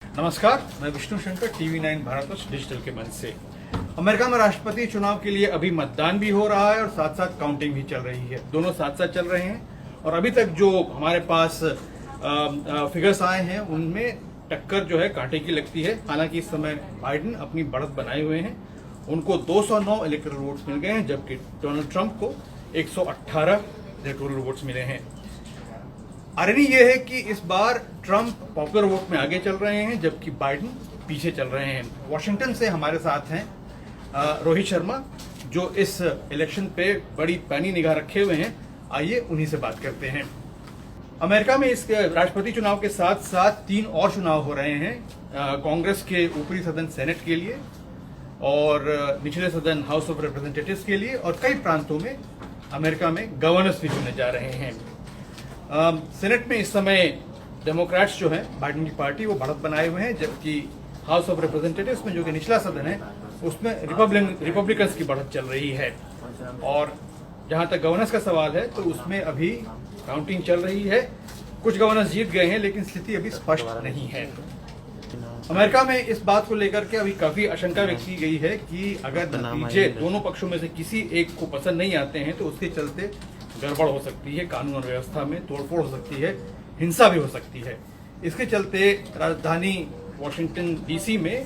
नमस्कार, मैं Vishnu Shankar, TV9 Bharatvarsh digital के मंच से। अमेरिका में राष्ट्रपति चुनाव के लिए अभी मतदान भी हो रहा है और साथ साथ काउंटिंग भी चल रही है। दोनों साथ साथ चल रहे हैं और अभी तक जो हमारे पास फिगर्स आए हैं उनमें टक्कर जो है कांटे की लगती है। हालांकि इस समय बाइडेन अपनी बढ़त बनाए हुए हैं, उनको 209 इलेक्टोरल वोट्स मिल गए हैं, जबकि डोनाल्ड ट्रंप को 118 इलेक्टोरल वोट्स मिले हैं। आयरनी यह है कि इस बार ट्रंप पॉपुलर वोट में आगे चल रहे हैं, जबकि बाइडेन पीछे चल रहे हैं। वॉशिंगटन से हमारे साथ हैं रोहित शर्मा, जो इस इलेक्शन पे बड़ी पैनी निगाह रखे हुए हैं। आइए उन्हीं से बात करते हैं। अमेरिका में इस राष्ट्रपति चुनाव के साथ साथ 3 और चुनाव हो रहे हैं, कांग्रेस के ऊपरी सदन सेनेट के लिए और निचले सदन हाउस ऑफ रिप्रेजेंटेटिव्स के लिए, और कई प्रांतों में अमेरिका में गवर्नर्स भी चुने जा रहे हैं। सेनेट में इस समय डेमोक्रेट्स जो हैं, बाइडेन की पार्टी, वो बढ़त बनाए हुए हैं, जबकि हाउस ऑफ रिप्रेजेंटेटिव्स में जो कि निचला सदन है उसमें रिपब्लिकन्स की बढ़त चल रही है। और जहां तक गवर्नर्स का सवाल है तो उसमें अभी काउंटिंग चल रही है। कुछ गवर्नर्स जीत गए हैं लेकिन स्थिति अभी स्पष्ट नहीं है। अमेरिका में इस बात को लेकर के अभी काफी आशंका व्यक्त की गई है कि अगर नतीजे दोनों पक्षों में से किसी एक को पसंद नहीं आते हैं तो उसके चलते गड़बड़ हो सकती है, कानून और व्यवस्था में तोड़फोड़ हो सकती है, हिंसा भी हो सकती है। इसके चलते राजधानी वॉशिंगटन डीसी में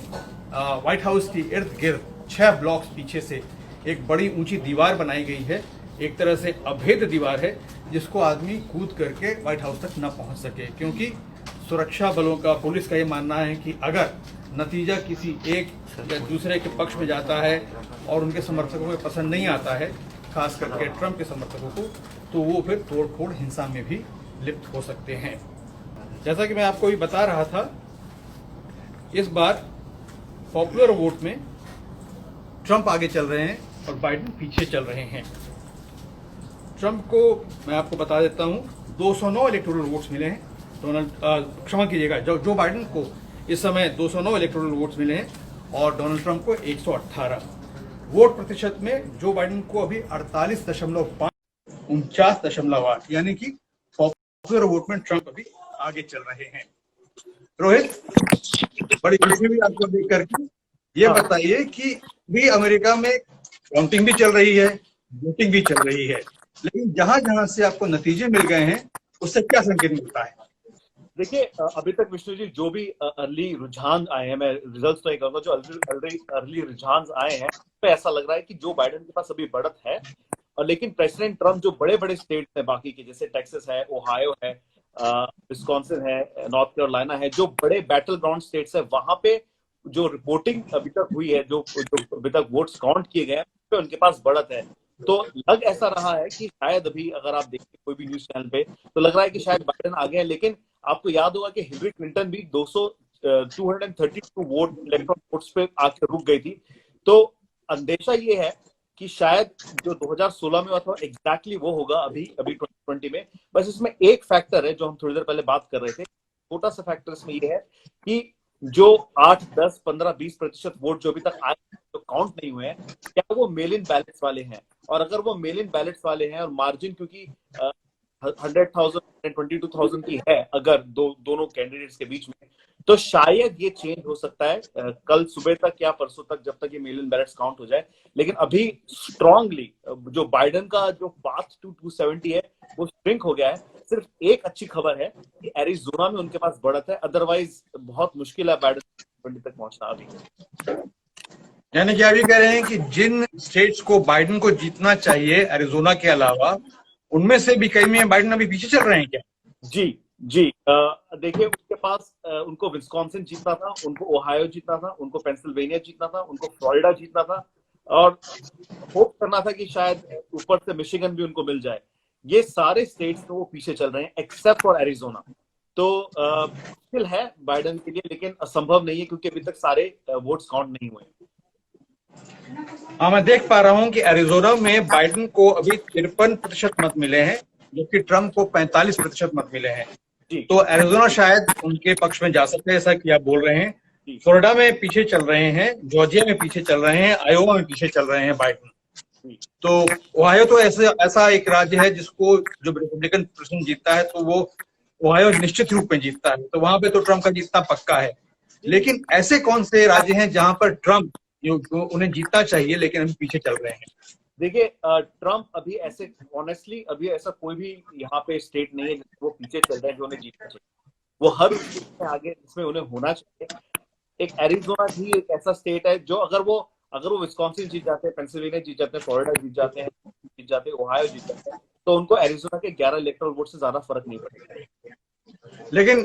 व्हाइट हाउस की इर्द गिर्द 6 ब्लॉक्स पीछे से एक बड़ी ऊंची दीवार बनाई गई है। एक तरह से अभेद दीवार है जिसको आदमी कूद करके व्हाइट हाउस तक न पहुंच सके, क्योंकि सुरक्षा बलों का, पुलिस का ये मानना है कि अगर नतीजा किसी एक या दूसरे के पक्ष में जाता है और उनके समर्थकों को पसंद नहीं आता है, खास करके ट्रंप के समर्थकों को, तो वो फिर तोड़फोड़ हिंसा में भी लिप्त हो सकते हैं। जैसा कि मैं आपको भी बता रहा था, इस बार पॉपुलर वोट में ट्रंप आगे चल रहे हैं और बाइडेन पीछे चल रहे हैं। ट्रंप को मैं आपको बता देता हूं, 209 इलेक्टोरल वोट्स मिले हैं। क्षमा कीजिएगा, जो बाइडेन को इस समय 209 इलेक्टोरल वोट्स मिले हैं और डोनाल्ड ट्रंप को 118। वोट प्रतिशत में जो बाइडेन को अभी 48.5, 49.8, यानी कि पॉपुलर वोट में ट्रंप अभी आगे चल रहे हैं। रोहित, बड़ी खुशी हुई आपको देख करके। ये बताइए कि भी अमेरिका में काउंटिंग भी चल रही है, वोटिंग भी चल रही है, लेकिन जहां जहां से आपको नतीजे मिल गए हैं उससे क्या संकेत मिलता है? देखिए, अभी तक विष्णु जी जो भी अर्ली रुझान आए हैं, मैं रिजल्ट्स तो नहीं कहूंगा, जो अर्ली रुझान आए हैं तो ऐसा लग रहा है कि जो बाइडेन के पास अभी बढ़त है। और लेकिन प्रेसिडेंट ट्रंप जो बड़े बड़े स्टेट है बाकी के, जैसे टेक्सास है, ओहायो है, विस्कॉन्सिन है, नॉर्थ कैरोलिना है, जो बड़े बैटल ग्राउंड स्टेट्स है, वहां पे जो रिपोर्टिंग अभी तक हुई है, जो अभी तक वोट्स काउंट किए गए हैं, तो उनके पास बढ़त है। तो लग ऐसा रहा है कि शायद अभी अगर आप देखते कोई भी न्यूज चैनल पे तो लग रहा है कि शायद बाइडेन आगे है। लेकिन आपको याद होगा कि हिलरी क्लिंटन भी 232 वोट इलेक्ट्रॉन वोट्स पे आके रुक गई थी। तो अंदेशा ये है कि शायद जो 2016 में हुआ था एग्जैक्टली वो होगा अभी 2020 में। बस इसमें एक फैक्टर है जो हम थोड़ी देर पहले बात कर रहे थे, छोटा सा फैक्टर इसमें ये है कि जो 8, 10, 15, 20% वोट जो अभी तक आए जो काउंट नहीं हुए हैं, क्या वो मेल इन बैलेट्स वाले हैं? और अगर वो मेल इन बैलेट्स वाले हैं और मार्जिन क्योंकि 100,000 22,000 की है अगर दोनों कैंडिडेट्स के बीच में, तो शायद ये चेंज हो सकता है कल सुबह तक या परसों तक, जब तक ये मेल इन बैलेट्स काउंट हो जाए। लेकिन अभी स्ट्रांगली जो बाइडेन का जो पाथ टू 270 है वो श्रिंक हो गया है। सिर्फ एक अच्छी खबर है कि एरिजोना में उनके पास बढ़त है, अदरवाइज बहुत मुश्किल है बाइडेन 20 तक पहुंचना अभी। यानी कि आप ये कह रहे हैं कि जिन स्टेट्स को बाइडेन को जीतना चाहिए एरिजोना के अलावा, उनमें से भी कई में बाइडेन अभी पीछे चल रहे हैं क्या? जी जी, देखिए, उसके पास उनको विस्कॉन्सिन जीतना था, उनको ओहायो जीतना था, उनको पेंसिल्वेनिया जीतना था, उनको फ्लोरिडा जीतना था, और होप करना था कि शायद ऊपर से मिशिगन भी उनको मिल जाए। ये सारे स्टेट्स तो वो पीछे चल रहे हैं एक्सेप्ट फॉर एरिजोना। तो मुश्किल है बाइडेन के लिए, लेकिन असंभव नहीं है क्योंकि अभी तक सारे वोट्स काउंट नहीं हुए। हाँ, मैं देख पा रहा हूँ कि एरिजोना में बाइडेन को अभी 53% मत मिले हैं, जबकि ट्रंप को 45% मत मिले हैं। तो एरिजोना शायद उनके पक्ष में जा सकते हैं, ऐसा कि आप बोल रहे हैं। फ्लोरिडा में पीछे चल रहे हैं, जॉर्जिया में पीछे चल रहे हैं, आयोवा में पीछे चल रहे हैं बाइडेन। तो ओहायो तो ऐसा एक राज्य है जिसको जब रिपब्लिकन प्रेसिडेंट जीतता है तो वो ओहायो निश्चित रूप में जीतता है, तो वहां पे तो ट्रंप का जीतना पक्का है। लेकिन ऐसे कौन से राज्य हैं जहां पर ट्रम्प जो उन्हें जीतना चाहिए लेकिन अभी पीछे चल रहे हैं? देखिए, ट्रम्प अभी ऐसे ऑनेस्टली अभी ऐसा कोई भी यहाँ पे स्टेट नहीं है जिसको वो पीछे चल रहे हैं जो उन्हें जीतना चाहिए। वो हर उस स्टेट में आगे जिसमें उन्हें होना चाहिए। एक एरिजोना भी एक ऐसा स्टेट है जो अगर वो विस्कॉन्सिन जीत जाते हैं, पेंसिल्वेनिया जीत जाते हैं, फ्लोरिडा जीत जाते हैं, ओहायो जीत जाते हैं, तो उनको एरिजोना के 11 इलेक्टोरल वोट से ज्यादा फर्क नहीं पड़ेगा। लेकिन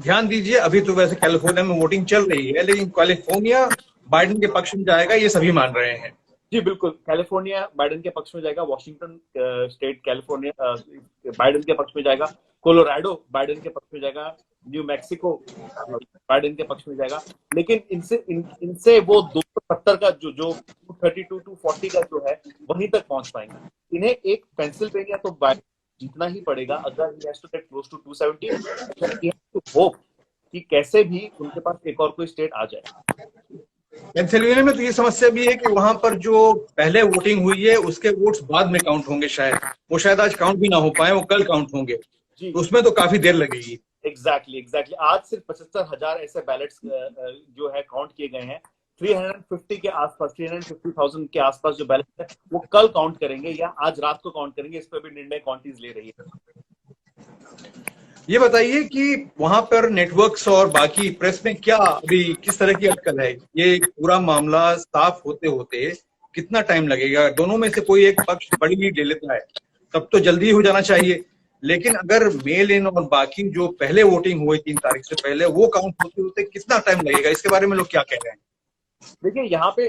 ध्यान दीजिए, अभी तो वैसे कैलिफोर्निया में वोटिंग चल रही है, लेकिन कैलिफोर्निया बाइडेन के पक्ष में जाएगा, ये सभी मान रहे हैं। जी बिल्कुल, कैलिफोर्निया बाइडेन के पक्ष में जाएगा, वॉशिंगटन स्टेट कैलिफोर्निया बाइडेन के पक्ष में जाएगा, कोलोराडो बाइडेन के पक्ष में जाएगा, न्यू मैक्सिको बाइडेन के पक्ष में जाएगा। लेकिन इनसे वो 270 का जो 232 240 का जो है वहीं तक पहुंच पाएंगे। इन्हें एक पेंसिल्वेनिया तो बाइडेन जीतना ही पड़ेगा अगर he has to get close to 270 hope कि कैसे भी उनके पास एक और कोई स्टेट आ जाए। पेंसिल्वेनिया में तो ये समस्या भी है कि वहां पर जो पहले वोटिंग हुई है उसके वोट्स बाद में काउंट होंगे, वो शायद आज काउंट भी ना हो पाए, वो कल काउंट होंगे, तो उसमें तो काफी देर लगेगी। एग्जैक्टली आज सिर्फ 75,000 ऐसे बैलेट्स जो है काउंट किए गए हैं। 350 के आसपास 350,000 के आसपास जो बैलेट है वो कल काउंट करेंगे या आज रात को काउंट करेंगे, इस पर भी निर्णय काउंटीज ले रही है। ये बताइए कि वहां पर नेटवर्क्स और बाकी प्रेस में क्या अभी किस तरह की अटकल है? ये पूरा मामला साफ होते होते कितना टाइम लगेगा? दोनों में से कोई एक पक्ष बड़ी लीड ले लेता है तब तो जल्दी हो जाना चाहिए, लेकिन अगर मेल इन और बाकी जो पहले वोटिंग हुई 3 तारीख से पहले वो काउंट होते होते कितना टाइम लगेगा? इसके बारे में लोग क्या कह रहे हैं? देखिए, यहाँ पे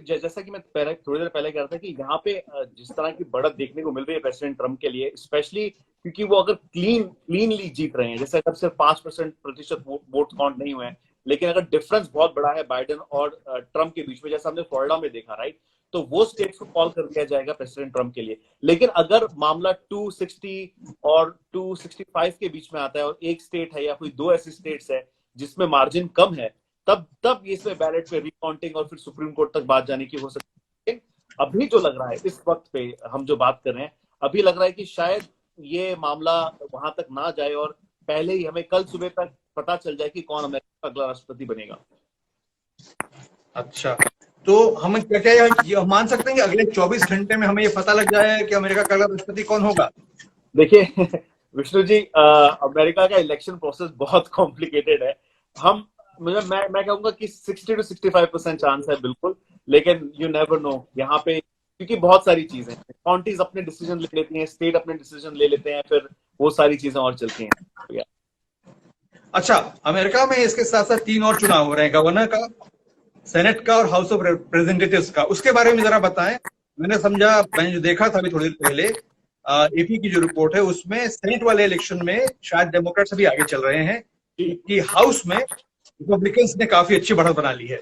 जैसा कि मैं थोड़ी देर पहले कह रहा था कि यहाँ पे जिस तरह की बढ़त देखने को मिल रही है प्रेसिडेंट ट्रम्प के लिए, स्पेशली क्योंकि वो अगर क्लीनली जीत रहे हैं, जैसे अगर सिर्फ 5% वोट काउंट नहीं हुए हैं, लेकिन अगर डिफरेंस बहुत बड़ा है बाइडेन और ट्रम्प के बीच में, जैसा हमने फ्लोरिडा में देखा, राइट, तो वो स्टेट्स को कॉल कर दिया जाएगा प्रेसिडेंट ट्रम्प के लिए। लेकिन अगर मामला 260 और 265 के बीच में आता है और एक स्टेट है या कोई 2 ऐसे स्टेट्स है जिसमें मार्जिन कम है, तब इसमें बैलेट पे रिकाउंटिंग और फिर सुप्रीम कोर्ट तक बात जाने की हो सकती है। अभी जो लग रहा है, इस वक्त पे हम जो बात कर रहे हैं, अभी लग रहा है कि शायद ये मामला वहां तक ना जाए और पहले ही हमें कल सुबह तक पता चल जाए कि कौन अमेरिका का अगला राष्ट्रपति बनेगा। अच्छा, तो हम क्या मान सकते हैं कि अगले 24 घंटे में हमें ये पता लग जाए कि अमेरिका का अगला राष्ट्रपति कौन होगा? देखिए विष्णु जी, अमेरिका का इलेक्शन प्रोसेस बहुत कॉम्प्लिकेटेड है। मैं कहूंगा कि 60 to 65% चांस है बिल्कुल, लेकिन यू नेवर नो यहाँ पे, क्योंकि बहुत सारी चीजें हैं। काउंटीज अपने डिसीजन ले लेती हैं, स्टेट अपने डिसीजन ले लेते हैं, फिर वो सारी चीजें और चलती हैं। अच्छा, अमेरिका में इसके साथ साथ 3 और चुनाव हो रहे हैं, गवर्नर का, सेनेट का और हाउस ऑफ रिप्रेजेंटेटिव्स का। उसके बारे में जरा बताएं। मैंने जो देखा था अभी थोड़ी देर पहले, एपी की जो रिपोर्ट है उसमें सेनेट वाले इलेक्शन में शायद डेमोक्रेट्स अभी आगे चल रहे हैं, कि हाउस में रिपब्लिकन्स ने काफी अच्छी बढ़त बना ली है।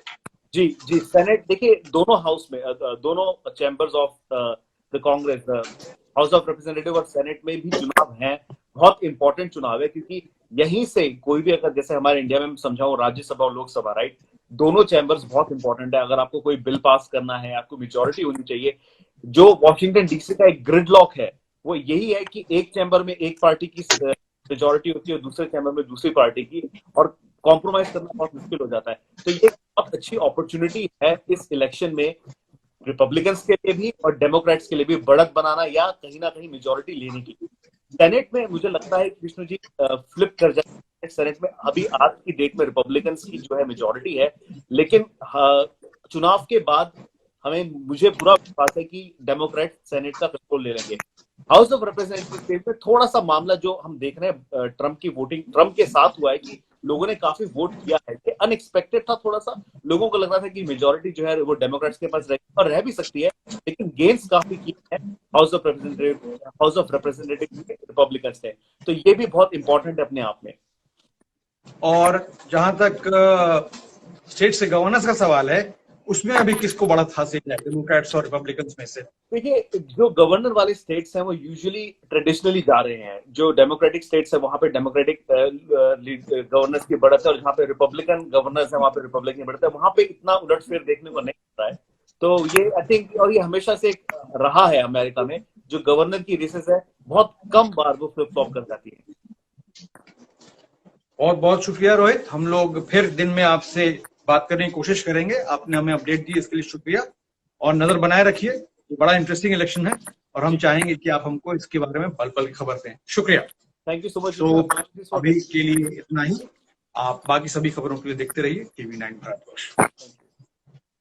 जी, सेनेट, देखिए दोनों हाउस में, दोनों chambers of the Congress, house of representative और सेनेट में भी चुनाव हैं। बहुत इंपॉर्टेंट चुनाव है, क्योंकि यहीं से कोई भी, अगर जैसे हमारे इंडिया में समझाऊं राज्यसभा और लोकसभा, राइट, दोनों चैम्बर्स बहुत इंपॉर्टेंट है। अगर आपको कोई बिल पास करना है, आपको मेजोरिटी होनी चाहिए। जो वॉशिंगटन डीसी का एक ग्रिडलॉक है वो यही है कि एक चैम्बर में एक पार्टी की मेजोरिटी होती है और दूसरे चैम्बर में दूसरी पार्टी की, और कॉम्प्रोमाइज करना बहुत मुश्किल हो जाता है। तो ये बहुत अच्छी अपॉर्चुनिटी है इस इलेक्शन में रिपब्लिकन्स के लिए भी और डेमोक्रेट्स के लिए भी बढ़त बनाना या कहीं ना कहीं मेजोरिटी लेने की। सेनेट में मुझे लगता है कि विष्णु जी फ्लिप कर जाए। सेनेट में अभी आज की डेट में रिपब्लिकन्स की जो है मेजोरिटी है, लेकिन चुनाव के बाद मुझे पूरा विश्वास है कि डेमोक्रेट सेनेट का कंट्रोल ले लेंगे। हाउस ऑफ रिप्रेजेंटेटिव में थोड़ा सा मामला जो हम देख रहे हैं, ट्रम्प की वोटिंग ट्रम्प के साथ हुआ है कि लोगों ने काफी वोट किया है। ये अनएक्सपेक्टेड था थोड़ा सा। लोगों को लग रहा था कि मेजोरिटी जो है वो डेमोक्रेट्स के पास रहेगी और रह भी सकती है, लेकिन गेन्स काफी की है हाउस ऑफ रिप्रेजेंटेटिव रिपब्लिकन्स ने। तो ये भी बहुत इंपॉर्टेंट है अपने आप में। और जहां तक स्टेट से गवर्नेंस का सवाल है, उसमें अभी किसको बढ़त हासिल है डेमोक्रेट्स और रिपब्लिकन्स में से? देखिए, जो गवर्नर वाले स्टेट्स हैं वो यूजुअली ट्रेडिशनली जा रहे हैं। जो डेमोक्रेटिक स्टेट्स है वहां पे डेमोक्रेटिक गवर्नर्स की बढ़त है, और जहाँ पे रिपब्लिकन गवर्नर्स है वहां पे रिपब्लिकन की बढ़त है। वहां पे इतना उलटफेर देखने को नहीं मिलता है। तो ये आई थिंक, और ये हमेशा से रहा है अमेरिका में, जो गवर्नर की रेसेस है बहुत कम बार वो फ्लिप फ्लॉप कर जाती है। बहुत बहुत शुक्रिया रोहित। हम लोग फिर दिन में आपसे बात करने की कोशिश करेंगे। आपने हमें अपडेट दी, इसके लिए शुक्रिया। और नजर बनाए रखिए, ये बड़ा इंटरेस्टिंग इलेक्शन है और हम चाहेंगे कि आप हमको इसके बारे में पल पल की खबर दें। शुक्रिया। Thank you so much. तो अभी के लिए इतना ही। आप बाकी सभी खबरों के लिए देखते रहिए TV9 भारतवर्ष।